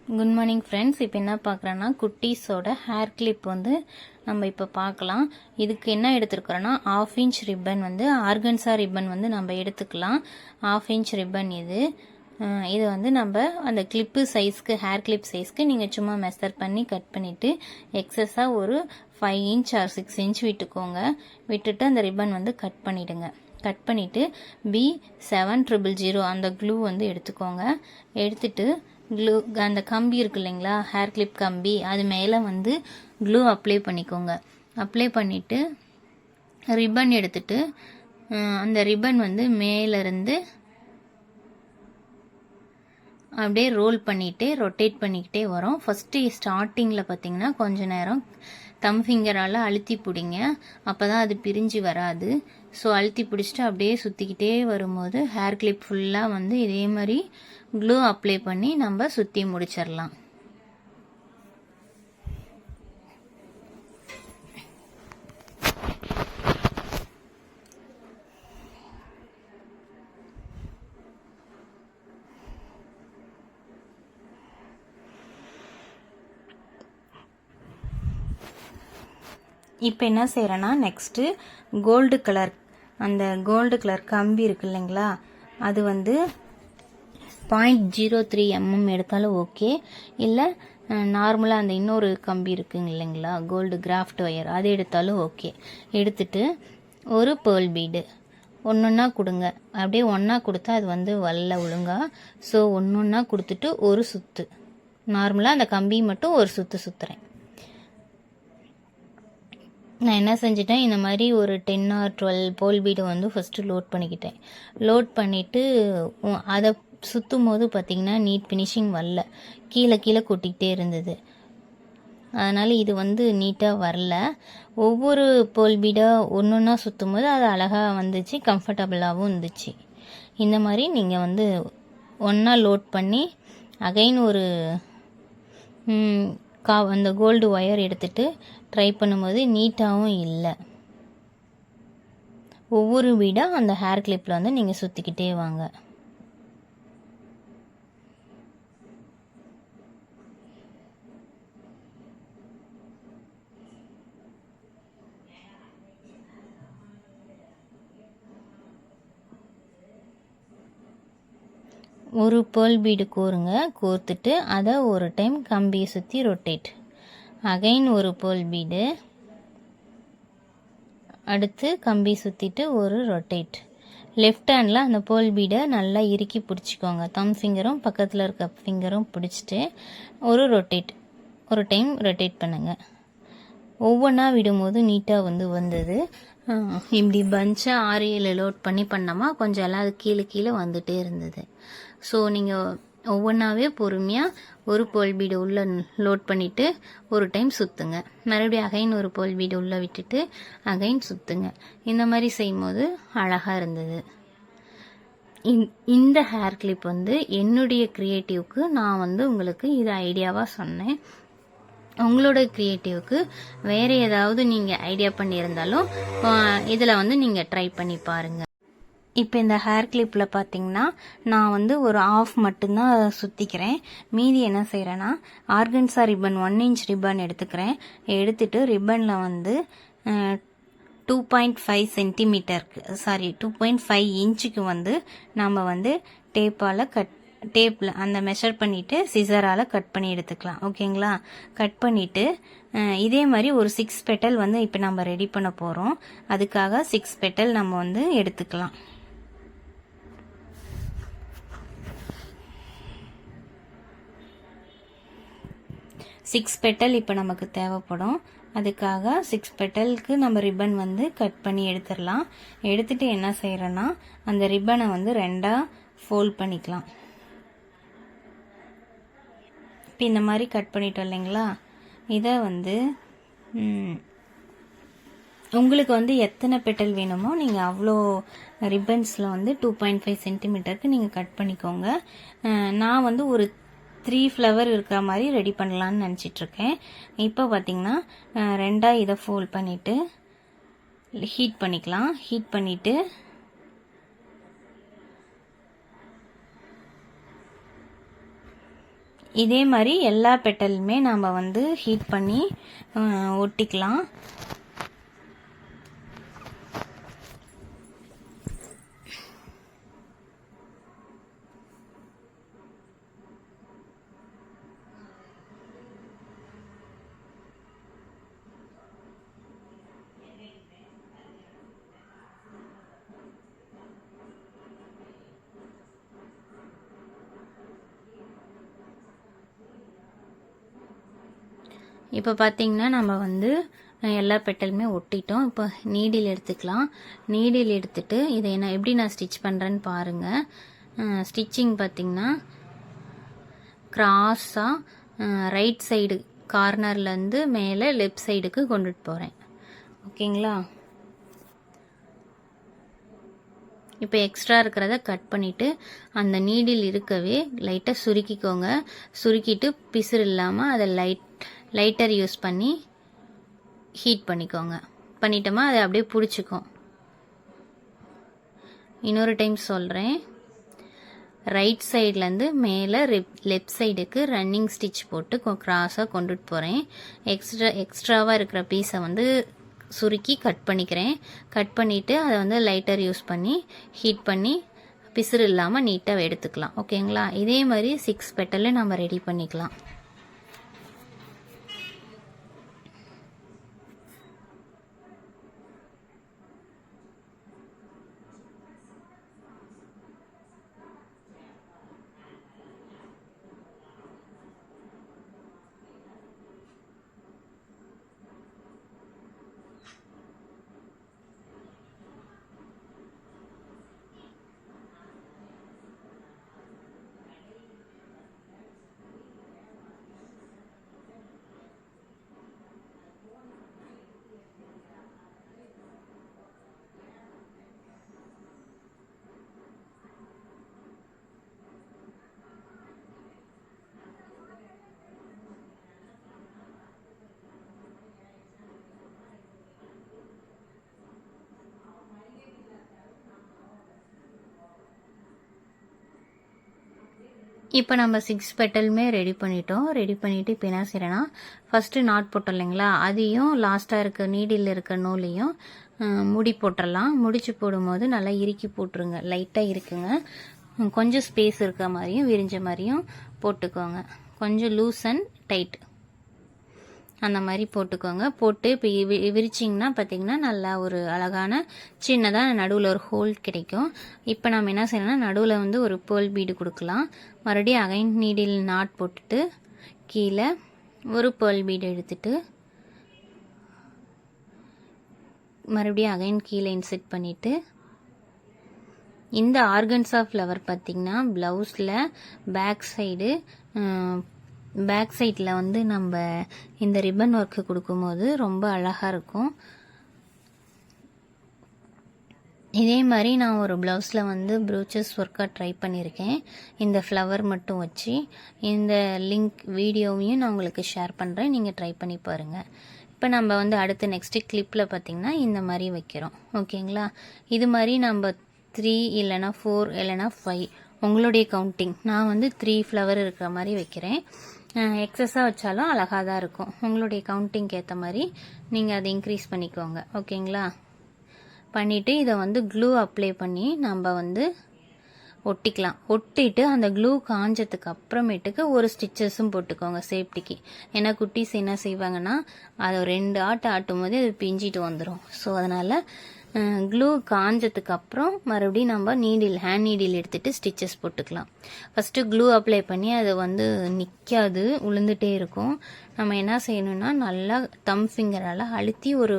Good morning friends. இப்போ என்ன பார்க்குறேன்னா குட்டீஸோட ஹேர் கிளிப் வந்து நம்ம இப்போ பார்க்கலாம். இதுக்கு என்ன எடுத்துருக்குறோன்னா 1/2 இன்ச் ரிப்பன் வந்து ஆர்கன்ஸா ரிப்பன் வந்து நம்ம எடுத்துக்கலாம். 1/2 இன்ச் ரிப்பன் இது வந்து நம்ம அந்த கிளிப்பு சைஸ்க்கு ஹேர் கிளிப் சைஸ்க்கு நீங்கள் சும்மா மெஷர் பண்ணி கட் பண்ணிவிட்டு எக்ஸஸாக ஒரு 5 இன்ச் ஆர் 6 இன்ச் விட்டுட்டு அந்த ரிப்பன் வந்து கட் பண்ணிவிடுங்க. கட் பண்ணிவிட்டு B7000 அந்த க்ளூ வந்து எடுத்துக்கோங்க. எடுத்துட்டு க்ளூ அந்த கம்பி இருக்கு இல்லைங்களா, ஹேர் கிளிப் கம்பி, அது மேலே வந்து க்ளூ அப்ளை பண்ணிக்கோங்க. அப்ளை பண்ணிவிட்டு ரிப்பன் எடுத்துட்டு அந்த ரிப்பன் வந்து மேலேருந்து அப்படியே ரோல் பண்ணிகிட்டே ரொட்டேட் பண்ணிக்கிட்டே வரும். ஃபஸ்ட்டு ஸ்டார்டிங்கில் பார்த்தீங்கன்னா கொஞ்ச நேரம் தம் ஃபிங்கரால் அழுத்தி பிடிங்க, அப்போ தான் அது பிரிஞ்சு வராது. ஸோ அழுத்தி பிடிச்சிட்டு அப்படியே சுற்றிக்கிட்டே வரும்போது ஹேர் கிளிப் ஃபுல்லாக வந்து இதே மாதிரி க்ளூ அப்ளை பண்ணி நம்ம சுற்றி முடிச்சிடலாம். இப்போ என்ன செய்கிறேன்னா நெக்ஸ்ட்டு கோல்டு கலர் கம்பி இருக்கு இல்லைங்களா, அது வந்து 0.03 mm எடுத்தாலும் ஓகே, இல்லை நார்மலாக அந்த இன்னொரு கம்பி இருக்குங்க இல்லைங்களா, கோல்டு கிராஃப்ட் ஒயர், அது எடுத்தாலும் ஓகே. எடுத்துட்டு ஒரு பேர்ல் பீடு ஒன்றா கொடுங்க. அப்படியே ஒன்றா கொடுத்தா அது வந்து வல்ல ஒழுங்கா. ஸோ ஒன்றா கொடுத்துட்டு ஒரு சுற்று, நார்மலாக அந்த கம்பி மட்டும் ஒரு சுற்றுறேன். நான் என்ன செஞ்சிட்டேன், இந்த மாதிரி ஒரு 10 or 12 பேர்ல் பீடை வந்து ஃபஸ்ட்டு லோட் பண்ணிக்கிட்டேன். லோட் பண்ணிவிட்டு அதை சுற்றும் போது பார்த்திங்கன்னா நீட் ஃபினிஷிங் வரல, கீழே கொட்டிக்கிட்டே இருந்தது. அதனால் இது வந்து நீட்டாக வரல. ஒவ்வொரு பேர்ல் பீடாக ஒன்றா சுற்றும் போது அது அழகாக வந்துச்சு, கம்ஃபர்டபுளாகவும் இருந்துச்சு. இந்த மாதிரி நீங்கள் வந்து ஒன்றா லோட் பண்ணி அகைன் ஒரு அந்த கோல்டு ஒயர் எடுத்துகிட்டு ட்ரை பண்ணும்போது நீட்டாகவும் இல்லை. ஒவ்வொரு வீடாக அந்த ஹேர் கிளிப்பில் வந்து நீங்கள் சுற்றிக்கிட்டே வாங்க. ஒரு பேர்ல் பீடு கோர்த்துட்டு அதை ஒரு டைம் கம்பியை சுற்றி ரொட்டேட், அகைன் ஒரு பேர்ல் பீடு, அடுத்து கம்பி சுற்றிட்டு ஒரு ரொட்டேட். லெஃப்ட் ஹேண்டில் அந்த பேர்ல் பீடை நல்லா இறுக்கி பிடிச்சிக்கோங்க. தம் ஃபிங்கரும் பக்கத்தில் இருக்க ஃபிங்கரும் பிடிச்சிட்டு ஒரு டைம் ரொட்டேட் பண்ணுங்கள். ஒவ்வொன்றா விடும்போது நீட்டாக வந்தது. இப்படி பஞ்சாக 6-7 லோட் பண்ணோமா கொஞ்சம் எல்லாம் அது கீழே வந்துகிட்டே இருந்தது. ஸோ நீங்கள் ஒவ்வொன்றாவே பொறுமையாக ஒரு பேர்ல் பீடு உள்ளே லோட் பண்ணிவிட்டு ஒரு டைம் சுற்றுங்க. மறுபடியும் அகைன் ஒரு பேர்ல் பீடு உள்ளே விட்டுட்டு அகைன் சுற்றுங்க. இந்த மாதிரி செய்யும்போது அழகாக இருந்தது. இந்த ஹேர் கிளிப் வந்து என்னுடைய க்ரியேட்டிவ்க்கு நான் வந்து உங்களுக்கு இது ஐடியாவாக சொன்னேன். உங்களோட க்ரியேட்டிவ்க்கு வேறு ஏதாவது நீங்கள் ஐடியா பண்ணியிருந்தாலும் இதில் வந்து நீங்கள் ட்ரை பண்ணி பாருங்கள். இப்போ இந்த ஹேர் கிளிப்பில் பார்த்தீங்கன்னா நான் வந்து ஒரு ஆஃப் மட்டும்தான் சுற்றிக்கிறேன். மீதி என்ன செய்கிறேன்னா ஆர்கன்ஸா ரிப்பன் 1 இன்ச் ரிப்பன் எடுத்துக்கிறேன். எடுத்துட்டு ரிப்பனில் வந்து 2.5 சென்டிமீட்டருக்கு 2.5 இன்ச்சுக்கு வந்து நம்ம வந்து டேப்பில் அந்த மெஷர் பண்ணிவிட்டு சிசரால் கட் பண்ணி எடுத்துக்கலாம். ஓகேங்களா? கட் பண்ணிவிட்டு இதே மாதிரி ஒரு 6 பெட்டல் வந்து இப்போ நம்ம ரெடி பண்ண போகிறோம். அதுக்காக 6 பெட்டல் நம்ம வந்து எடுத்துக்கலாம். சிக்ஸ் பெட்டல் இப்போ நமக்கு தேவைப்படும். அதுக்காக 6 பெட்டலுக்கு நம்ம ரிப்பன் வந்து கட் பண்ணி எடுத்துடலாம். எடுத்துட்டு என்ன செய்கிறோன்னா அந்த ரிப்பனை வந்து 2ஆக ஃபோல்ட் பண்ணிக்கலாம். இப்போ இந்த மாதிரி கட் பண்ணிட்டோம் இல்லைங்களா, இதை வந்து உங்களுக்கு வந்து எத்தனை பெட்டல் வேணுமோ நீங்கள் அவ்வளோ ரிப்பன்ஸில் வந்து 2.5 சென்டிமீட்டருக்கு நீங்கள் கட் பண்ணிக்கோங்க. நான் வந்து ஒரு 3 ஃப்ளவர் இருக்கிற மாதிரி ரெடி பண்ணலான்னு நினச்சிட்ருக்கேன். இப்போ பார்த்தீங்கன்னா 2ஆக இதை ஃபோல்ட் பண்ணிவிட்டு ஹீட் பண்ணிக்கலாம். ஹீட் பண்ணிவிட்டு இதே மாதிரி எல்லா பெட்டலுமே நாம் வந்து ஹீட் பண்ணி ஒட்டிக்கலாம். இப்போ பார்த்தீங்கன்னா நம்ம வந்து எல்லா பெட்டலுமே ஒட்டிட்டோம். இப்போ நீடில் எடுத்துக்கலாம். நீடில் எடுத்துட்டு இதை எப்படி நான் ஸ்டிச் பண்ணுறேன்னு பாருங்கள். ஸ்டிச்சிங் பார்த்தீங்கன்னா கிராஸாக ரைட் சைடு கார்னர்லேருந்து மேலே லெஃப்ட் சைடுக்கு கொண்டுட்டு போகிறேன். ஓகேங்களா? இப்போ எக்ஸ்ட்ரா இருக்கிறத கட் பண்ணிவிட்டு அந்த நீடில் இருக்கவே லைட்டாக சுருக்கிக்கோங்க. சுருக்கிட்டு பிசுறு இல்லாமல் அதை லைட்டர் யூஸ் பண்ணி ஹீட் பண்ணிக்கோங்க. பண்ணிட்டோமா அதை அப்படியே பிடிச்சிக்கும். இன்னொரு டைம் சொல்கிறேன். ரைட் சைட்லேருந்து மேலே லெஃப்ட் சைடுக்கு ரன்னிங் ஸ்டிச் போட்டு கிராஸாக கொண்டுட்டு போகிறேன். எக்ஸ்ட்ராவாக இருக்கிற பீஸை வந்து சுருக்கி கட் பண்ணிக்கிறேன். கட் பண்ணிவிட்டு அதை வந்து லைட்டர் யூஸ் பண்ணி ஹீட் பண்ணி பிசுறு இல்லாமல் நீட்டாக எடுத்துக்கலாம். ஓகேங்களா? இதே மாதிரி 6 பெட்டலில் நம்ம ரெடி பண்ணிக்கலாம். இப்போ நம்ம 6 பெட்டலுமே ரெடி பண்ணிட்டோம். ரெடி பண்ணிவிட்டு இப்போ என்ன செய்கிறேன்னா, ஃபஸ்ட்டு நாட் போட்டோம் இல்லைங்களா, அதையும் லாஸ்ட்டாக இருக்க நீடில் இருக்க நூலையும் முடி போட்டுடலாம். முடிச்சு போடும்போது நல்லா இறுக்கி போட்டுருங்க. லைட்டாக இருக்குங்க. கொஞ்சம் ஸ்பேஸ் இருக்க மாதிரியும் விரிஞ்ச மாதிரியும் போட்டுக்கோங்க. கொஞ்சம் லூஸ் அண்ட் டைட் அந்த மாதிரி போட்டுக்கோங்க. போட்டு இப்போ விரிச்சிங்கன்னா பார்த்தீங்கன்னா நல்லா ஒரு அழகான சின்னதாக நடுவில் ஒரு ஹோல் கிடைக்கும். இப்போ நம்ம என்ன செய்யணும்னா, நடுவில் வந்து ஒரு பேர்ல் பீடு கொடுக்கலாம். மறுபடியும் அகைன் நீடில் நாட் போட்டுட்டு கீழே ஒரு பேர்ல் பீடு எடுத்துட்டு மறுபடியும் அகைன் கீழே இன்செர்ட் பண்ணிவிட்டு இந்த ஆர்கன்ஸா ஃப்ளவர் பார்த்திங்கன்னா ப்ளவுஸில் பேக் சைடில் வந்து நம்ம இந்த ரிப்பன் ஒர்க்கு கொடுக்கும்போது ரொம்ப அழகாக இருக்கும். இதே மாதிரி நான் ஒரு ப்ளவுஸில் வந்து ப்ரூச்சஸ் ஒர்க்காக ட்ரை பண்ணியிருக்கேன். இந்த ஃப்ளவர் மட்டும் வச்சு இந்த லிங்க் வீடியோவையும் நான் உங்களுக்கு ஷேர் பண்ணுறேன். நீங்கள் ட்ரை பண்ணி பாருங்கள். இப்போ நம்ம வந்து அடுத்து நெக்ஸ்ட்டு கிளிப்பில் பார்த்திங்கன்னா இந்த மாதிரி வைக்கிறோம். ஓகேங்களா? இது மாதிரி நம்ம 3 இல்லைனா 4 இல்லைனா 5 உங்களுடைய கவுண்டிங். நான் வந்து 3 ஃப்ளவர் இருக்கிற மாதிரி வைக்கிறேன். எக்ஸஸாக வச்சாலும் அழகாக தான் இருக்கும். உங்களுடைய கவுண்டிங்க்கு ஏற்ற மாதிரி நீங்கள் அதை இன்க்ரீஸ் பண்ணிக்கோங்க. ஓகேங்களா? பண்ணிவிட்டு இதை வந்து க்ளூ அப்ளை பண்ணி நம்ம வந்து ஒட்டிக்கலாம். ஒட்டிட்டு அந்த க்ளூ காஞ்சதுக்கு அப்புறமேட்டுக்கு ஒரு ஸ்டிச்சஸும் போட்டுக்கோங்க சேஃப்டிக்கு. ஏன்னா குட்டீஸ் என்ன செய்வாங்கன்னா அதை 2 ஆட்டும் போது அது பிஞ்சிட்டு வந்துடும். ஸோ அதனால் க்ளூ காஞ்சதுக்கு அப்புறம் மறுபடியும் நம்ம ஹேண்ட் நீடில் எடுத்துகிட்டு ஸ்டிச்சஸ் போட்டுக்கலாம். ஃபஸ்ட்டு க்ளூ அப்ளை பண்ணி அதை வந்து நிற்காது, உளுந்துட்டே இருக்கும். நம்ம என்ன செய்யணும்னா நல்லா தம் ஃபிங்கரால் அழுத்தி ஒரு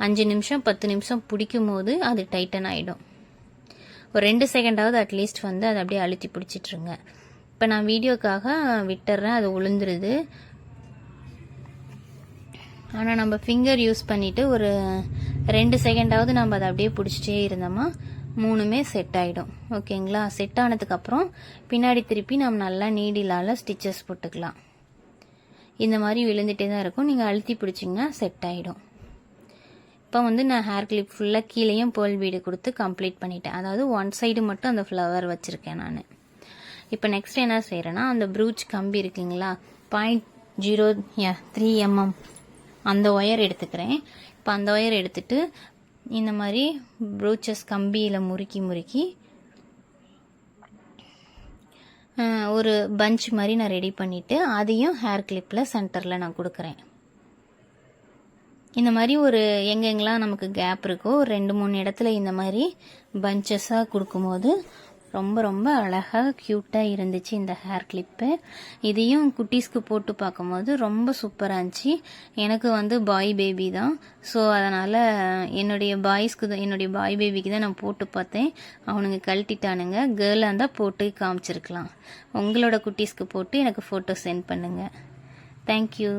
5 நிமிஷம் 10 நிமிஷம் பிடிக்கும் போது அது டைட்டன் ஆகிடும். ஒரு 2 செகண்டாவது அட்லீஸ்ட் வந்து அதை அப்படியே அழுத்தி பிடிச்சிட்ருங்க. இப்போ நான் வீடியோக்காக விட்டுறேன், அது உளுந்துருது. ஆனால் நம்ம ஃபிங்கர் யூஸ் பண்ணிவிட்டு ஒரு 2 செகண்டாவது நம்ம அதை அப்படியே பிடிச்சிட்டே இருந்தோமா 3மே செட் ஆகிடும். ஓகேங்களா? செட் ஆனதுக்கப்புறம் பின்னாடி திருப்பி நம்ம நல்லா நீடிலால் ஸ்டிச்சஸ் போட்டுக்கலாம். இந்த மாதிரி விழுந்துகிட்டே தான் இருக்கும். நீங்கள் அழுத்தி பிடிச்சிங்கன்னா செட் ஆகிடும். இப்போ வந்து நான் ஹேர் கிளிப் ஃபுல்லாக கீழேயும் பேர்ல் பீடு கொடுத்து கம்ப்ளீட் பண்ணிட்டேன். அதாவது 1 சைடு மட்டும் அந்த ஃப்ளவர் வச்சுருக்கேன் நான். இப்போ நெக்ஸ்ட் என்ன செய்கிறேன்னா அந்த ப்ரூச் கம்பி இருக்குங்களா 0.03 mm அந்த ஒயர் எடுத்துக்கிறேன். இப்போ அந்த ஒயர் எடுத்துட்டு இந்த மாதிரி ப்ரூச்சஸ் கம்பியில் முறுக்கி ஒரு பஞ்ச் மாதிரி நான் ரெடி பண்ணிவிட்டு அதையும் ஹேர் கிளிப்பில் சென்டரில் நான் கொடுக்குறேன். இந்த மாதிரி ஒரு எங்கெங்கெல்லாம் நமக்கு கேப் இருக்கோ 2-3 இடத்துல இந்த மாதிரி பஞ்சஸாக கொடுக்கும்போது ரொம்ப ரொம்ப அழகாக க்யூட்டாக இருந்துச்சு இந்த ஹேர் கிளிப்பு. இதையும் குட்டீஸ்க்கு போட்டு பார்க்கும்போது ரொம்ப சூப்பராக இருந்துச்சு. எனக்கு வந்து பாய் பேபி தான், ஸோ அதனால் என்னுடைய பாய் பேபிக்கு தான் நான் போட்டு பார்த்தேன். அவனுங்க கழட்டிட்டானுங்க. கேர்ளாக இருந்தால் போட்டு காமிச்சிருக்கலாம். உங்களோட குட்டீஸ்க்கு போட்டு எனக்கு ஃபோட்டோ சென்ட் பண்ணுங்கள். தேங்க்யூ.